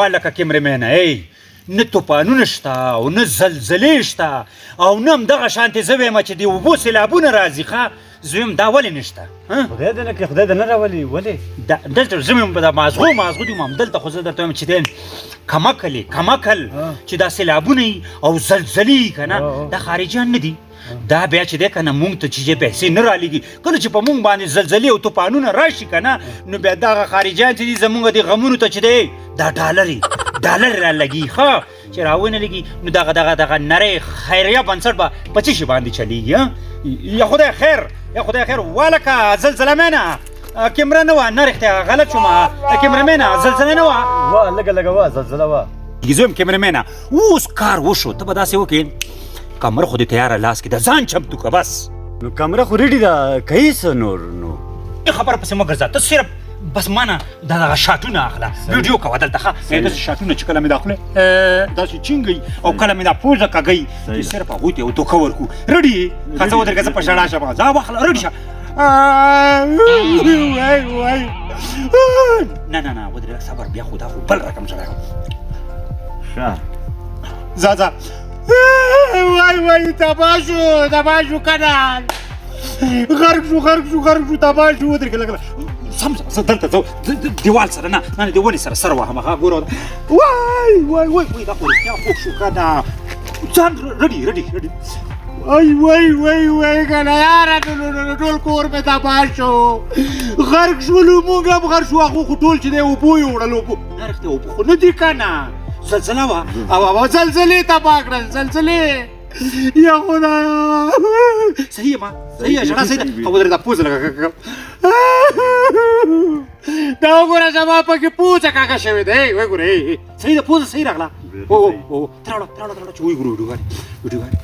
لکه کیمرمینه ای نه طوفانونه شته او نه زلزلې شته او نه همدغه شانتې زه وایم چې د اوبو سیلابونه راځي ښه زه وایم دا ولې نشته خدای دې نه کړي خدای دې نه راولي ولې دلته زه وایم دا مازغو دي همدلته خو زه درته وایم چې دی کمکل چې دا سیلابونه وي او زلزلې وي که نه دا خارجیان نه دي دا بیا چې دی که نه مونږ ته چې پیسې نه رالیږي کله چې په مونږ باندې زلزلې او طوفانونه راشي که نه نو بیا دغه خارجیان چې دي زمونږ د غمونو ته چې دی دا ډالر رالګي ښه چې راونه لګي نو دغه نری خیریه بنسټ به په څه شي باندې چلیږي یا خدای خیر والکه زلزله مینه کیمره نه وه نه رښتیا غلط شوم کیمرمینه زلزله نه وه لږه وه زلزله وه زه یم کیمرمینه اوس کار وشو ته به داسې وکړې کمره خو دې تیاره لاس کې ده ځان چمتو که بس نو کمره خو ریډي ده کوي څه نور نو خبره پسې مه ګرځه ته صرف بس مانه دغه شاټونه اخله ویډیو کوه دلته ښه داسې شاټونه چې کله مې دا خوله داسې چینګوي او کله مې دا پوزه کږوي چې صرف هغوی ته یو دوکه ورکړو رډي یې ښه زه ودرېږه زه په ژړا شم ځه واخله رډي شه نه ودرېږه صبر بیا خو دا خو بل رقم ژړا ځه وای تباه شو کنه غرق شو تباه شو ودرېږه لږ سم دلته دیوال سره نه د ونې سره وهم هغه ګوره وای دا خو رښتیا خوږ شو که نه ځان رډي وای کنه یاره ټول کور مې تباه شو غرق شولو مونږ هم غرق شو هغو خو ټول چې دی اوبو یې وړل اوبو نه رښتیا اوبو خو نه دي که نه زلزله وه او زلزلې تباه کړل زلزلې یا خدایا صحیح یم صحیح ژړا صحیح ده او ودرې دا پوزه لږه دا وګوره زما پکې پوزه کاږه شوې ده وایي ګوره صحیح ده پوزه صحیح راغله ته راوړه چې وایي ګوره ویډیوګانې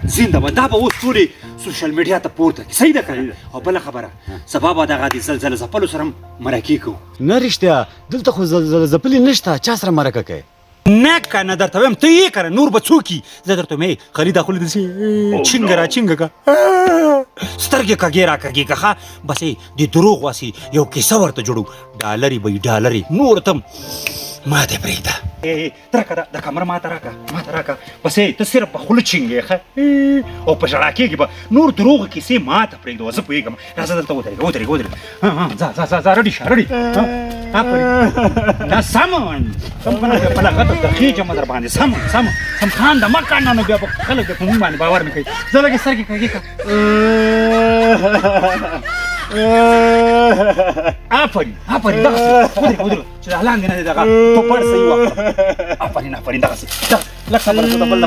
زنده باد دا به اوس ټولې سوشل میډیا ته پورته کړي صحیح ده که او بله خبره سبا به دغه د زلزله ځپلو سره مرکې کوو نه رښتیا دلته خو زلزله ځپلې نشته چا سره مرکه کوي نه که نه درته وایم ته یې که نور به څوک وي زه درته وایم خالي دا خوله داسې چینګه که سترګې کږې راکږې که ښه بس د دروغ واسې یو کیسه ورته جوړو ډالرې به وي ډالرې نور ته ما دې پرېږده درکه د کمره ماته راکه بس ته صرف په خوله چینګې ښه او په ژړا کېږي به نور دروغ کیسې ماته پرېږده زه پوهېږم راځه دلته ودرېږه ځه رډي شه رډي دا سم په لغته د خېجم در باندې سم خان د مه کاڼه نو بیا به خلک په مونږ باندې باور نه کوي زه لږې سترګې کږې کړه آفرین دغسې ودرېږه چې دا لاندې نه دی دغه توپړ صحیح وکړه آفرین دغسې لږ صبر شو د بل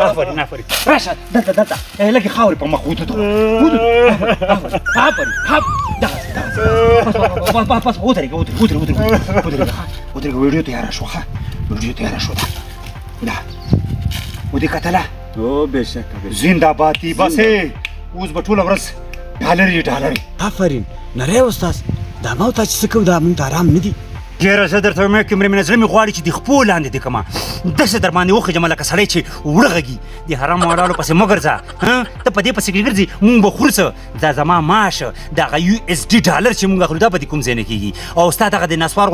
آفرین راشه دلته لږې خاورې په مخ ودود آفرین دغسې بس ودرېږه ویډیو تیاره شوه دا ودې کتله بېشکه زنده باد دي بس اوس به ټوله ورځ ډالرې آفرین نری استاد دا ما ته چې څه کوو دا مونږ ته ارام نه دي ډېره زه درته وایم کیمرمینه زړه مې غواړي چې د خپو لاندې دې کړمه داسې در باندې وخېږم لکه سړی چې وړه غږي د حرامو واړو پسې مه ګرځه ته په دې پسې ګرځې مونږ به خورو څه دا زما معاش دغه یو اس ډي ډالر چې مونږ اخلو دا به د کوم ځای نه کېږي او ستا دغه د نسوار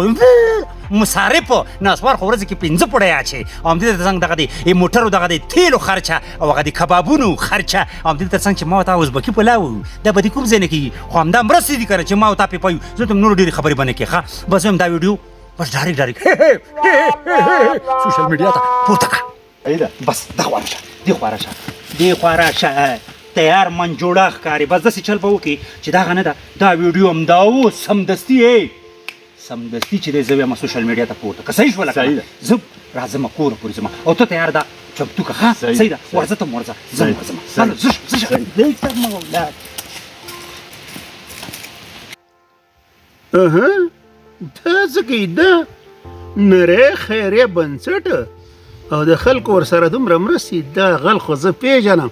مصارف نسوار خو ورځې کې 5 پوړی اچوي او همدې ته څنګ دغه د موټرو دغه د تیلو خرچه او هغه د کبابونو خرچه او همدې ته څنګ چې ما ته ازبکي پلاو دا به د کوم ځای نه کېږي خو همدا مرستې دي که نه چې ما ته پې پایو زه ته نورو ډېرې خبرې به نه کړې ښه بس وایم دا ویډیو بس ډایرکټ سوشل میډیا ته پورته کړه بس دې خوا راشه تیار من جوړه ښکاري بس داسې چل به وکړي چې دغه نه ده دا ویډیو همدا اوس سمدستي چې دی زه وایم سوشل میډیا ته پورته که صحیح شوله که زه راځم کوره پورې ځم او ته تیار ده چمتو که ښه صحیح ده ورځه ته م ورځه دا څه کوي دا نری خیریه بنسټ او د خلکو ورسره دومره مرستې دا غل خو زه پېژنم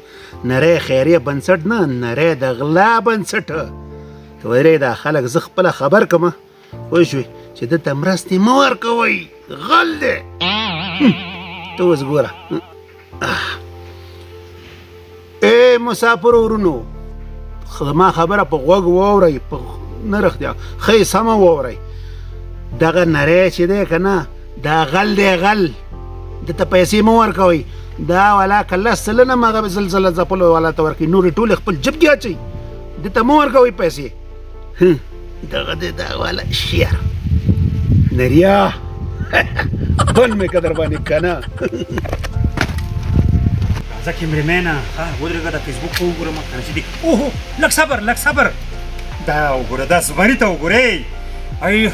نری خیریه بنسټ نه نری د غلا بنسټ ته ودرې دا خلک زه خپله خبر کړمه پوه شوې چې دلته مرستې مه ورکوئ غل دی ته اوس ګوره ای مسافر ورونو ما خبره په غوږ واورئ نه رښتیا ښه سمه واورئ دغه نری چې دی که نه دا غل دی غل دته پیسې مه ورکوئ دا والا که لس سلنه هم هغه زلزله ځپلو والا ته ورکوي نورې ټولې خپل جب کې اچوي دته مه ورکوئ پیسې دغه دی دا والا شیر نریا بل مې که در باندې که نه راځه کیمرمینه ودرېږه دا فیسبوک ته وګورم کنه چې دی اوهو لږ صبر لږ صبر دا وګوره دا زمري ته وګورئ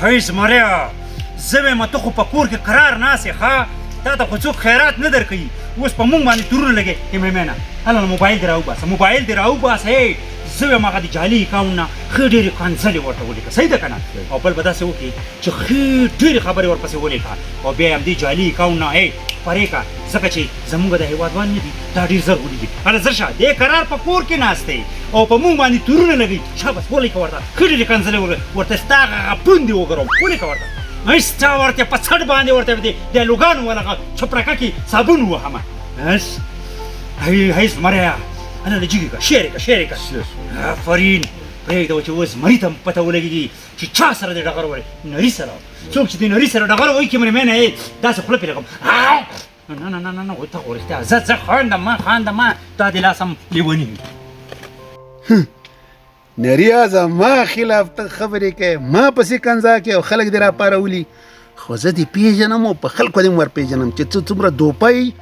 هی زمریا زه وایم ته خو په کور کې قرار ناست یې ښه تا ته خو څوک خیرات نه درکوي اوس په مونږ باندې تورونه لګې کیمرمینه هله موبایل دې راوباسه موبایل دې راوباسه زه وایم هغه د جعلي اکاونټ نه ښه ډېرې کنځلې ورته ولیکه صحیح ده که نه او بل به داسې وکړي چې ښې ډېرې خبرې ورپسې ولیکه او بیا یې همدې جعلي اکاونټ نه پرې کړه ځکه چې زمونږ د هېوادوال نه دي دا ډېر زر ولیکي هله زر شه دې قرار په کور کې ناست دی او په مونږ باندې تورونه لګوي شابس ولیکه ورته ښه ډېرې کنځلې ورته ستا هغه پوندې وګروم ولیکه ورته ستا ورته په څټ باندې ورته د لوګانو ولغه چپرکه کې صابون ووهمه بس هی زمریا انا نجيك شارك آفرین پرېږده چې اوس مري ته پته ولګېږي چې چا سره دې ډغر وړی نري سره څوک چې دې نري سره ډغر وایي کیمرمینه یې داسې خوله پرې لګم نه ته خو رښتیا زه خاندم تا دې لاس هم لیوني نریا زما خلاف ته خبرې کوې ما پسې کنځا کې او خلک دې راپارولي خو زه دې پېژنم او په خلکو دې م ورپېژنم چې څه څومره دوپی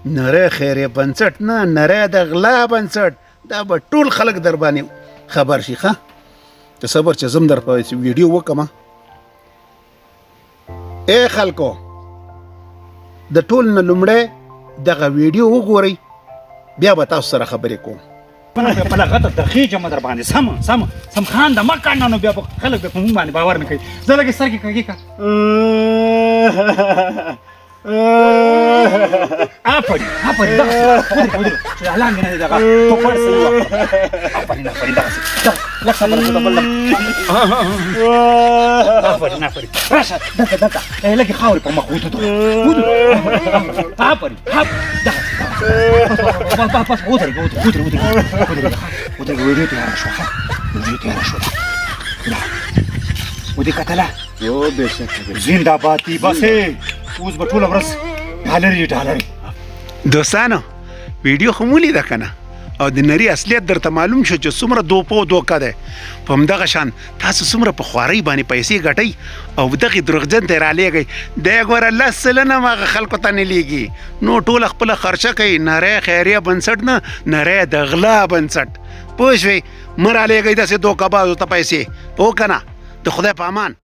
نری خیرې بنسټ نه نری د غلا بنسټ دا به ټول خلک در باندې خبر شي ښه ته صبر چې زم در په ویډیو وکړم ای خلکو د ټول نه لومړی دغه ویډیو وګورئ بیا به تاسو سره خبرې کوم په لغته درخېږم در باندې سم خانده مه کاڼه نو بیا خلک به په مونږ باندې باور نه کوي زه لږې سترګې کږې کړه آفرین دغسې چې لاندې نه دی دغه ټوپړ صحیح وکړه آفرین دغسې لږ صبر وکړه بل آفرین راشه دلته لږې خاورې په مخ ودرو آفرین دغسې بس ودرېږه ویډیو تیاره شوه ودې کتله زنده‌باد دی بسې اوس به ټوله ورځ ډالري دوستانو ویډیو خو مو لیده که نه او د نري اصلیت درته معلوم شو چې څومره دوپه او دوکه دی په همدغه شان تاسو څومره په خوارۍ باندې پیسې ګټئ او دغې دروغجن ته یې رالیږئ دی ګوره لس سلنه هم هغه خلکو ته نه لیږي نو ټوله خپله خرچه کوي نری خیریه بنسټ نه نری د غلا بنسټ پوه شوې مه رالیږئ داسې دوکه بازو ته پیسې پوه که نه د خدای په امان